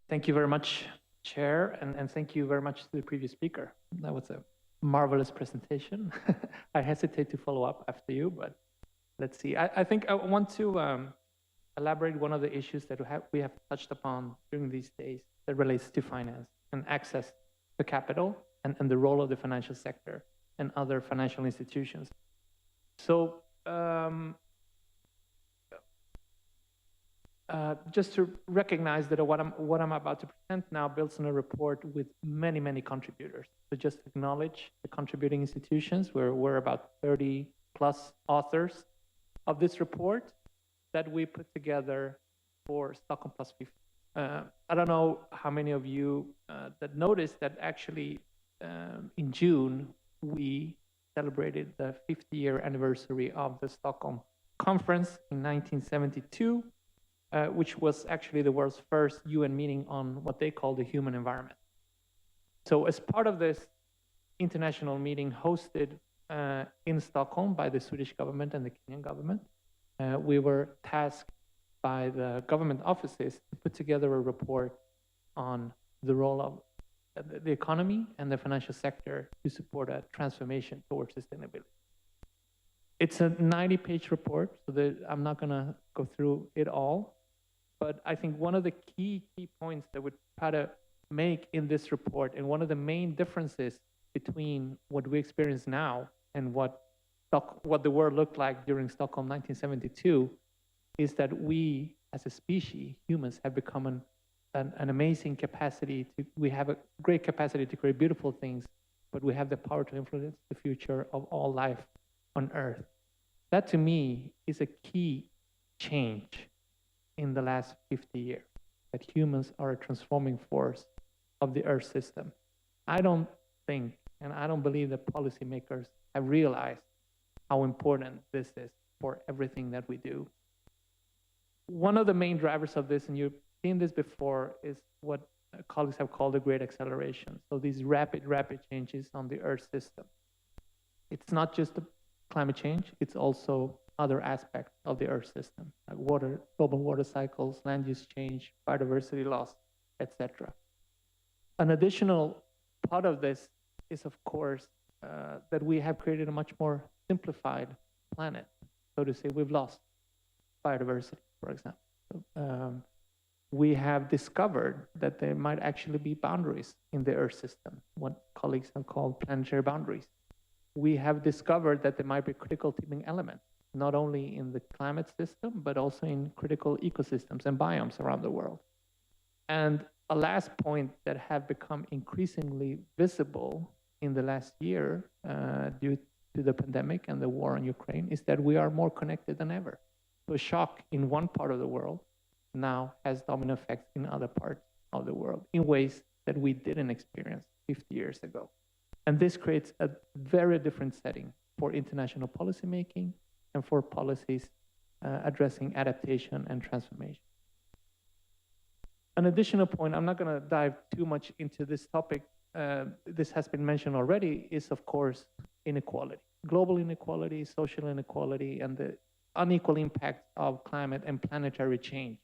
Thank you very much, Chair, and thank you very much to the previous speaker. That was a marvelous presentation. I hesitate to follow up after you, but let's see. I think I want to elaborate one of the issues that we have touched upon during these days that relates to finance and access to capital and the role of the financial sector and other financial institutions. So just to recognize that what I'm about to present now builds on a report with many contributors. So just acknowledge the contributing institutions. We're about 30 plus authors of this report that we put together for Stockholm Plus 50. I don't know how many of you that noticed that actually in June we celebrated the 50-year anniversary of the Stockholm Conference in 1972. Which was actually the world's first UN meeting on what they call the human environment. So as part of this international meeting hosted in Stockholm by the Swedish government and the Kenyan government, we were tasked by the government offices to put together a report on the role of the economy and the financial sector to support a transformation towards sustainability. It's a 90-page report, so I'm not going to go through it all. But I think one of the key points that we try to make in this report, and one of the main differences between what we experience now and what the world looked like during Stockholm 1972, is that we, as a species, humans, have become an amazing capacity we have a great capacity to create beautiful things, but we have the power to influence the future of all life on Earth. That, to me, is a key change in the last 50 years, that humans are a transforming force of the Earth system. I don't think, and I don't believe that policymakers have realized how important this is for everything that we do. One of the main drivers of this, and you've seen this before, is what colleagues have called the Great Acceleration. So these rapid changes on the Earth system. It's not just the climate change, it's also other aspects of the Earth system, like water, global water cycles, land use change, biodiversity loss, etc. An additional part of this is, of course, that we have created a much more simplified planet. So to say, we've lost biodiversity, for example. We have discovered that there might actually be boundaries in the Earth system, what colleagues have called planetary boundaries. We have discovered that there might be critical teeming elements, not only in the climate system, but also in critical ecosystems and biomes around the world. And a last point that have become increasingly visible in the last year due to the pandemic and the war in Ukraine is that we are more connected than ever. So a shock in one part of the world now has domino effects in other parts of the world in ways that we didn't experience 50 years ago. And this creates a very different setting for international policymaking and for policies addressing adaptation and transformation. An additional point, I'm not going to dive too much into this topic, this has been mentioned already, is of course inequality. Global inequality, social inequality, and the unequal impact of climate and planetary change.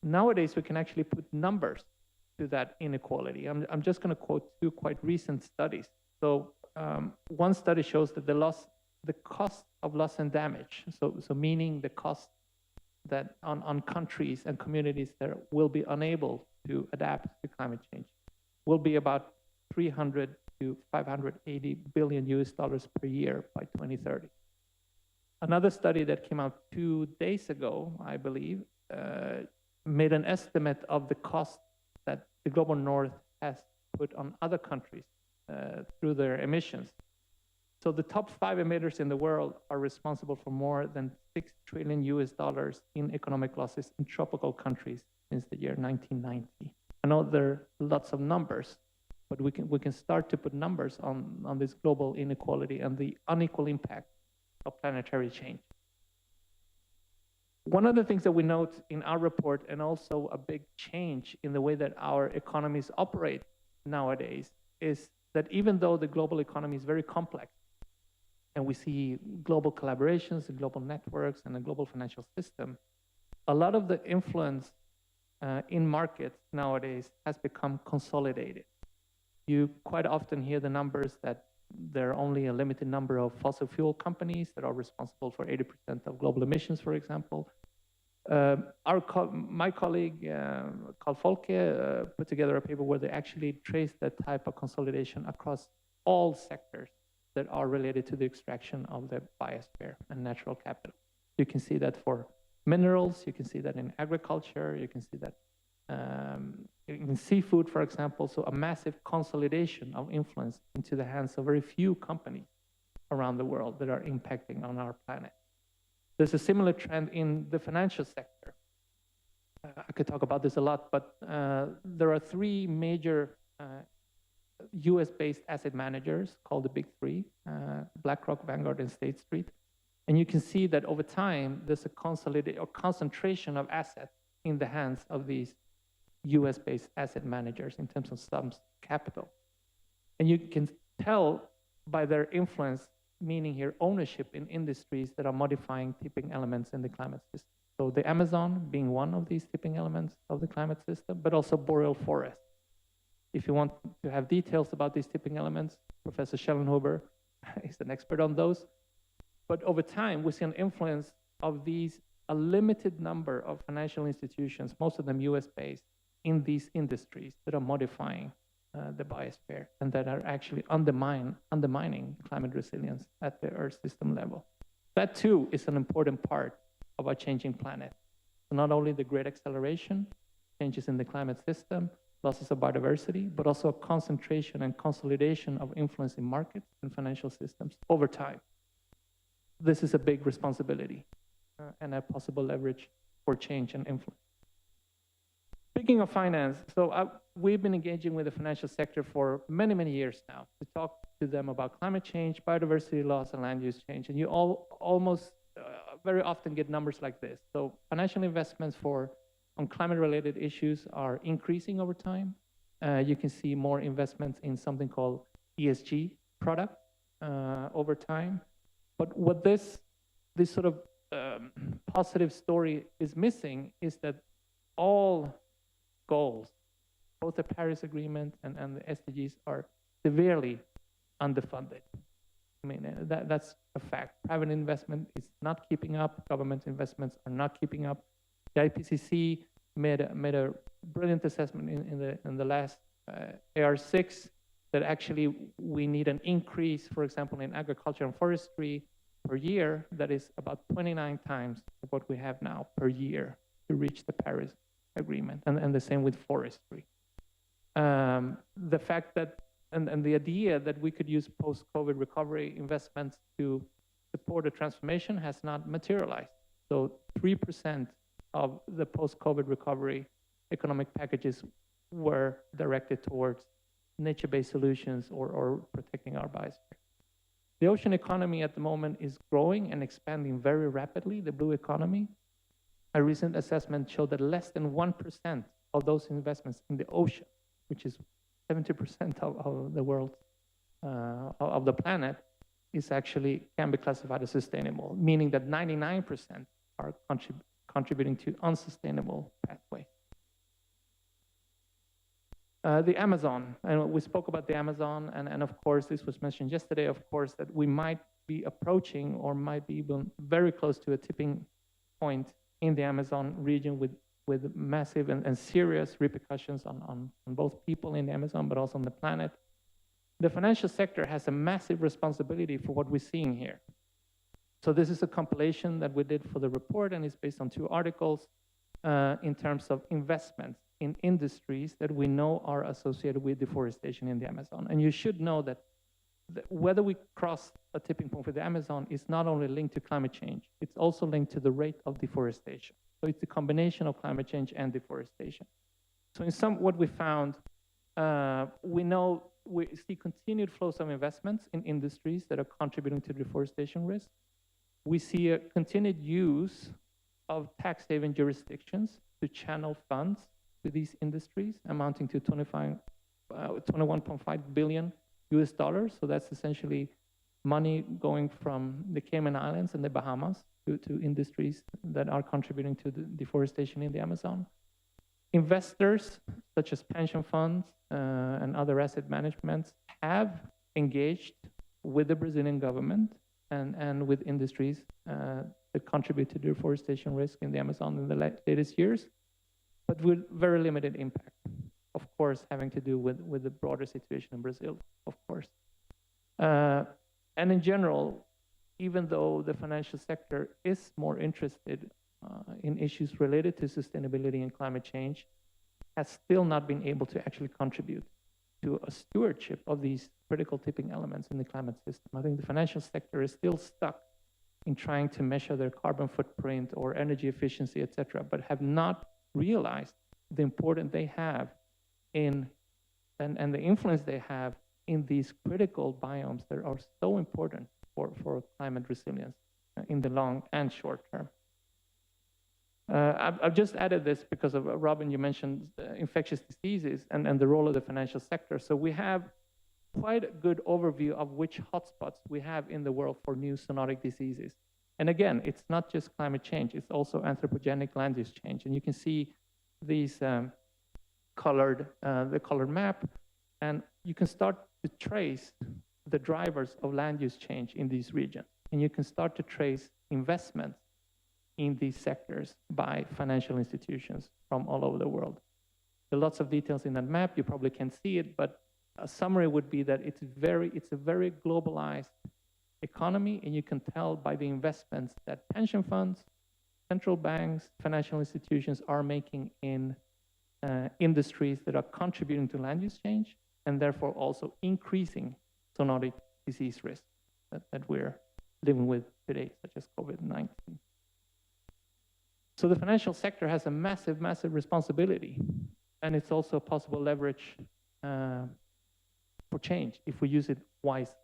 Nowadays, we can actually put numbers to that inequality. I'm just going to quote two quite recent studies. So one study shows that the cost of loss and damage, so meaning the cost that on countries and communities that will be unable to adapt to climate change, will be about 300 to 580 billion US dollars per year by 2030. Another study that came out 2 days ago, I believe, made an estimate of the cost that the global north has put on other countries through their emissions. So the top 5 emitters in the world are responsible for more than 6 trillion US dollars in economic losses in tropical countries since the year 1990. I know there are lots of numbers, but we can start to put numbers on this global inequality and the unequal impact of planetary change. One of the things that we note in our report, and also a big change in the way that our economies operate nowadays, is that even though the global economy is very complex, and we see global collaborations and global networks and a global financial system, a lot of the influence in markets nowadays has become consolidated. You quite often hear the numbers that there are only a limited number of fossil fuel companies that are responsible for 80% of global emissions, for example. My colleague, Carl Folke, put together a paper where they actually traced that type of consolidation across all sectors that are related to the extraction of the biosphere and natural capital. You can see that for minerals, you can see that in agriculture, you can see that in seafood, for example. So a massive consolidation of influence into the hands of very few companies around the world that are impacting on our planet. There's a similar trend in the financial sector. I could talk about this a lot, but there are three major US-based asset managers called the Big Three, BlackRock, Vanguard, and State Street. And you can see that over time, there's a concentration of assets in the hands of these US-based asset managers in terms of sums capital. And you can tell by their influence, meaning here ownership in industries that are modifying tipping elements in the climate system. So the Amazon being one of these tipping elements of the climate system, but also boreal forests. If you want to have details about these tipping elements, Professor Schellenhuber is an expert on those. But over time, we see an influence of these, a limited number of financial institutions, most of them US-based, in these industries that are modifying the biosphere and that are actually undermining climate resilience at the Earth system level. That too is an important part of our changing planet. So not only the great acceleration, changes in the climate system, losses of biodiversity, but also a concentration and consolidation of influence in markets and financial systems over time. This is a big responsibility and a possible leverage for change and influence. Speaking of finance, so we've been engaging with the financial sector for many, many years now to talk to them about climate change, biodiversity loss, and land use change. And you almost very often get numbers like this. So financial investments on climate-related issues are increasing over time. You can see more investments in something called ESG product over time. But what this sort of positive story is missing is that all goals, both the Paris Agreement and the SDGs, are severely underfunded. I mean, that's a fact. Private investment is not keeping up. Government investments are not keeping up. The IPCC made a brilliant assessment in the last AR6 that actually we need an increase, for example, in agriculture and forestry per year that is about 29 times of what we have now per year to reach the Paris Agreement, and the same with forestry. The fact that, and the idea that we could use post-COVID recovery investments to support a transformation has not materialized. So 3% of the post-COVID recovery economic packages were directed towards nature-based solutions or protecting our biosphere. The ocean economy at the moment is growing and expanding very rapidly, the blue economy. A recent assessment showed that less than 1% of those investments in the ocean, which is 70% of the world, of the planet, can be classified as sustainable, meaning that 99% are contributing to unsustainable pathways. The Amazon, and we spoke about the Amazon, and of course, this was mentioned yesterday, of course, that we might be approaching or might be even very close to a tipping point in the Amazon region with massive and serious repercussions on both people in the Amazon, but also on the planet. The financial sector has a massive responsibility for what we're seeing here. So this is a compilation that we did for the report, and it's based on 2 articles in terms of investments in industries that we know are associated with deforestation in the Amazon. And you should know that whether we cross a tipping point for the Amazon is not only linked to climate change, it's also linked to the rate of deforestation. So it's a combination of climate change and deforestation. So in what we found, we see continued flows of investments in industries that are contributing to deforestation risk. We see a continued use of tax haven jurisdictions to channel funds to these industries, amounting to $21.5 billion US. So that's essentially money going from the Cayman Islands and the Bahamas to industries that are contributing to the deforestation in the Amazon. Investors, such as pension funds and other asset managements, have engaged with the Brazilian government and with industries that contribute to deforestation risk in the Amazon in the latest years, but with very limited impact. Of course, having to do with the broader situation in Brazil, of course. And in general, even though the financial sector is more interested in issues related to sustainability and climate change, has still not been able to actually contribute to a stewardship of these critical tipping elements in the climate system. I think the financial sector is still stuck in trying to measure their carbon footprint or energy efficiency, etc., but have not realized the importance they have in and the influence they have in these critical biomes that are so important for climate resilience in the long and short term. I've just added this because of Robin, you mentioned infectious diseases and the role of the financial sector. So we have quite a good overview of which hotspots we have in the world for new zoonotic diseases. And again, it's not just climate change, it's also anthropogenic land use change. And you can see these the colored map, and you can start to trace the drivers of land use change in these regions. And you can start to trace investments in these sectors by financial institutions from all over the world. There are lots of details in that map, you probably can't see it, but a summary would be that it's a very globalized economy, and you can tell by the investments that pension funds, central banks, financial institutions are making in industries that are contributing to land use change, and therefore also increasing zoonotic disease risk that we're living with today, such as COVID-19. So the financial sector has a massive, massive responsibility, and it's also a possible leverage for change if we use it wisely.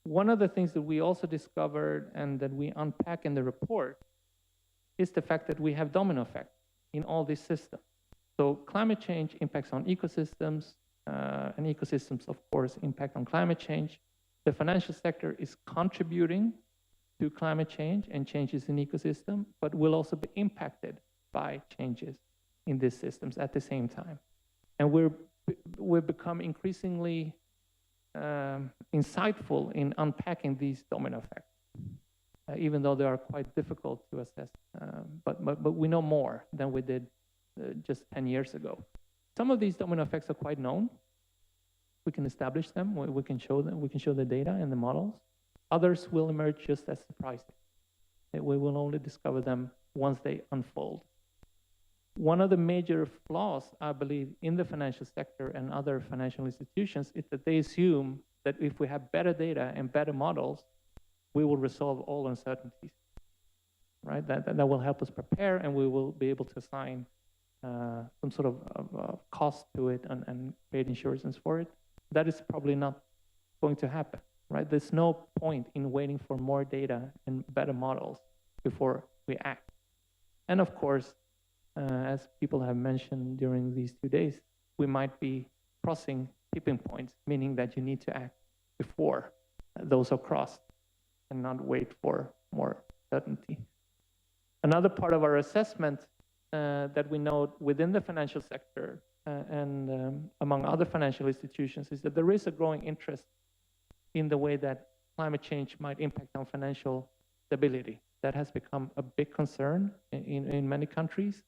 One of the things that we also discovered and that we unpack in the report is the fact that we have domino effect in all these systems. So climate change impacts on ecosystems, and ecosystems, of course, impact on climate change. The financial sector is contributing to climate change and changes in ecosystem, but will also be impacted by changes in these systems at the same time. And we've become increasingly insightful in unpacking these domino effects, even though they are quite difficult to assess. But we know more than we did just 10 years ago. Some of these domino effects are quite known. We can establish them, we can show them, we can show the data and the models. Others will emerge just as surprising. We will only discover them once they unfold. One of the major flaws, I believe, in the financial sector and other financial institutions is that they assume that if we have better data and better models, we will resolve all uncertainties, right? That will help us prepare, and we will be able to assign some sort of cost to it and create insurances for it. That is probably not going to happen, right? There's no point in waiting for more data and better models before we act. And of course, as people have mentioned during these 2 days, we might be crossing tipping points, meaning that you need to act before those are crossed and not wait for more certainty. Another part of our assessment that we note within the financial sector and among other financial institutions is that there is a growing interest in the way that climate change might impact on financial stability. That has become a big concern in many countries.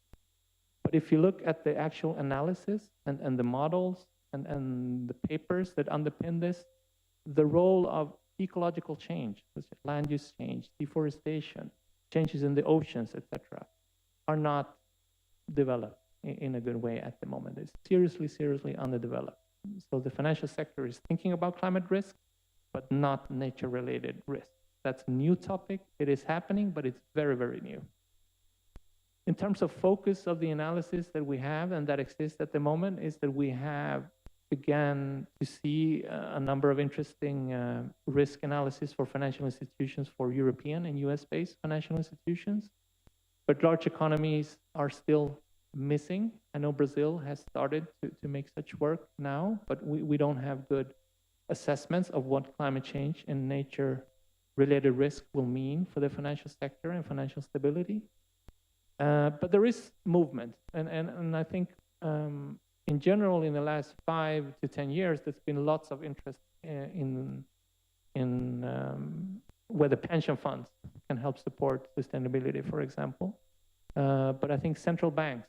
But if you look at the actual analysis and the models and the papers that underpin this, the role of ecological change, land use change, deforestation, changes in the oceans, etc., are not developed in a good way at the moment. It's seriously, seriously underdeveloped. So the financial sector is thinking about climate risk, but not nature-related risk. That's a new topic. It is happening, but it's very, very new. In terms of focus of the analysis that we have and that exists at the moment is that we have began to see a number of interesting risk analysis for financial institutions for European and US-based financial institutions, but large economies are still missing. I know Brazil has started to make such work now, but we don't have good assessments of what climate change and nature-related risk will mean for the financial sector and financial stability. But there is movement, and I think in general in the last 5 to 10 years, there's been lots of interest in whether pension funds can help support sustainability, for example. But I think central banks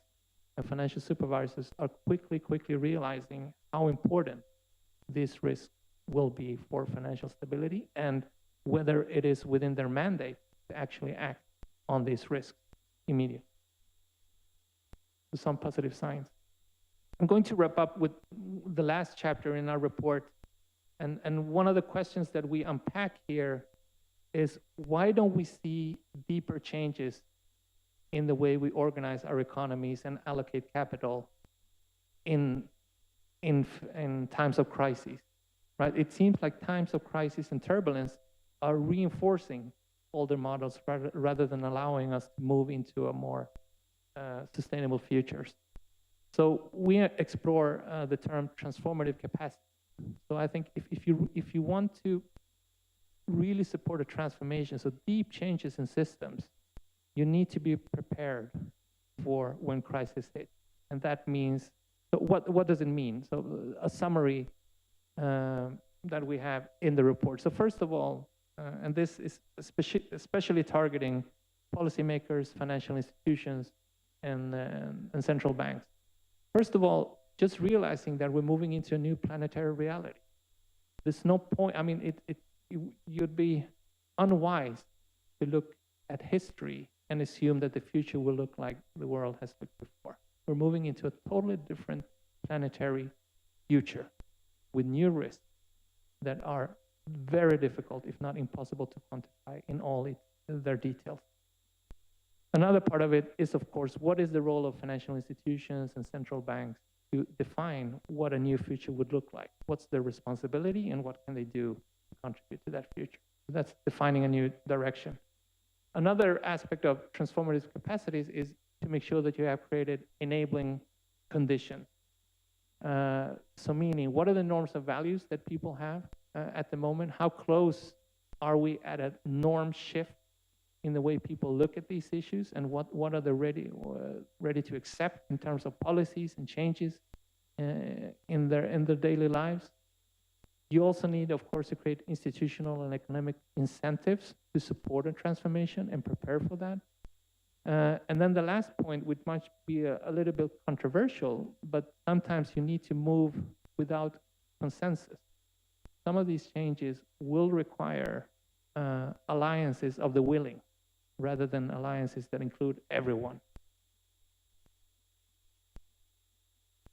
and financial supervisors are quickly realizing how important this risk will be for financial stability and whether it is within their mandate to actually act on these risks immediately. So some positive signs. I'm going to wrap up with the last chapter in our report. And one of the questions that we unpack here is, why don't we see deeper changes in the way we organize our economies and allocate capital in times of crises, right? It seems like times of crisis and turbulence are reinforcing older models rather than allowing us to move into a more sustainable futures. So we explore the term transformative capacity. So I think if you want to really support a transformation, so deep changes in systems, you need to be prepared for when crisis hits. And that means, so what does it mean? So a summary that we have in the report. So first of all, and this is especially targeting policymakers, financial institutions, and central banks. First of all, just realizing that we're moving into a new planetary reality. There's no point, I mean, you'd be unwise to look at history and assume that the future will look like the world has looked before. We're moving into a totally different planetary future with new risks that are very difficult, if not impossible, to quantify in all their details. Another part of it is, of course, what is the role of financial institutions and central banks to define what a new future would look like? What's their responsibility and what can they do to contribute to that future? That's defining a new direction. Another aspect of transformative capacities is to make sure that you have created enabling conditions. So meaning, what are the norms and values that people have at the moment? How close are we at a norm shift in the way people look at these issues, and what are they ready to accept in terms of policies and changes in their daily lives? You also need, of course, to create institutional and economic incentives to support a transformation and prepare for that. And then the last point, which might be a little bit controversial, but sometimes you need to move without consensus. Some of these changes will require alliances of the willing, rather than alliances that include everyone.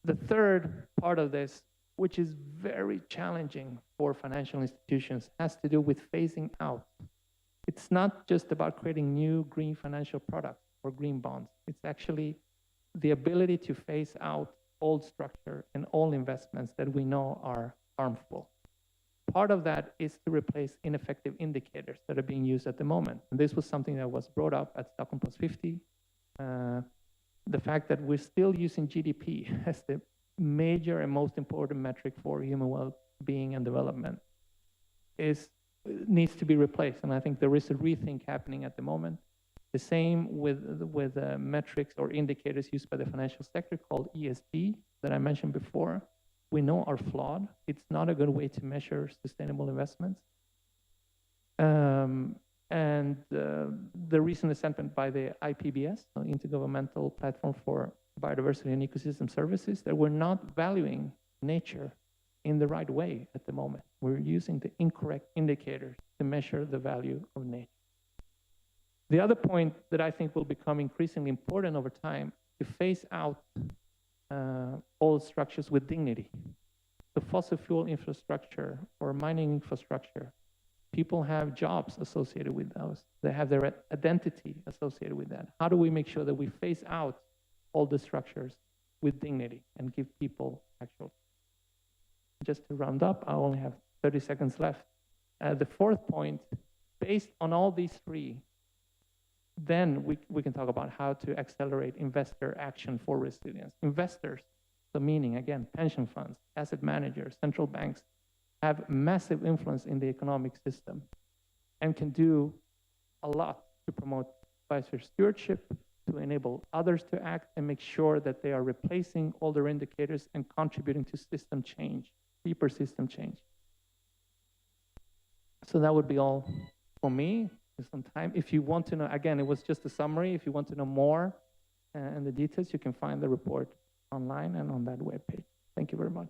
The third part of this, which is very challenging for financial institutions, has to do with phasing out. It's not just about creating new green financial products or green bonds. It's actually the ability to phase out old structure and all investments that we know are harmful. Part of that is to replace ineffective indicators that are being used at the moment. And this was something that was brought up at Stockholm Plus 50. The fact that we're still using GDP as the major and most important metric for human well-being and development needs to be replaced. And I think there is a rethink happening at the moment. The same with metrics or indicators used by the financial sector called ESG that I mentioned before. We know are flawed. It's not a good way to measure sustainable investments. And the recent assessment by the IPBS, Intergovernmental Platform for Biodiversity and Ecosystem Services, that we're not valuing nature in the right way at the moment. We're using the incorrect indicators to measure the value of nature. The other point that I think will become increasingly important over time, to phase out old structures with dignity. The fossil fuel infrastructure or mining infrastructure, people have jobs associated with those. They have their identity associated with that. How do we make sure that we phase out all the structures with dignity and give people actual? Just to round up, I only have 30 seconds left. The fourth point, based on all these three, then we can talk about how to accelerate investor action for resilience. Investors, so meaning, again, pension funds, asset managers, central banks, have massive influence in the economic system and can do a lot to promote advisor stewardship to enable others to act and make sure that they are replacing older indicators and contributing to system change, deeper system change. So that would be all for me. Some time. If you want to know, again, it was just a summary. If you want to know more and the details, you can find the report online and on that webpage. Thank you very much.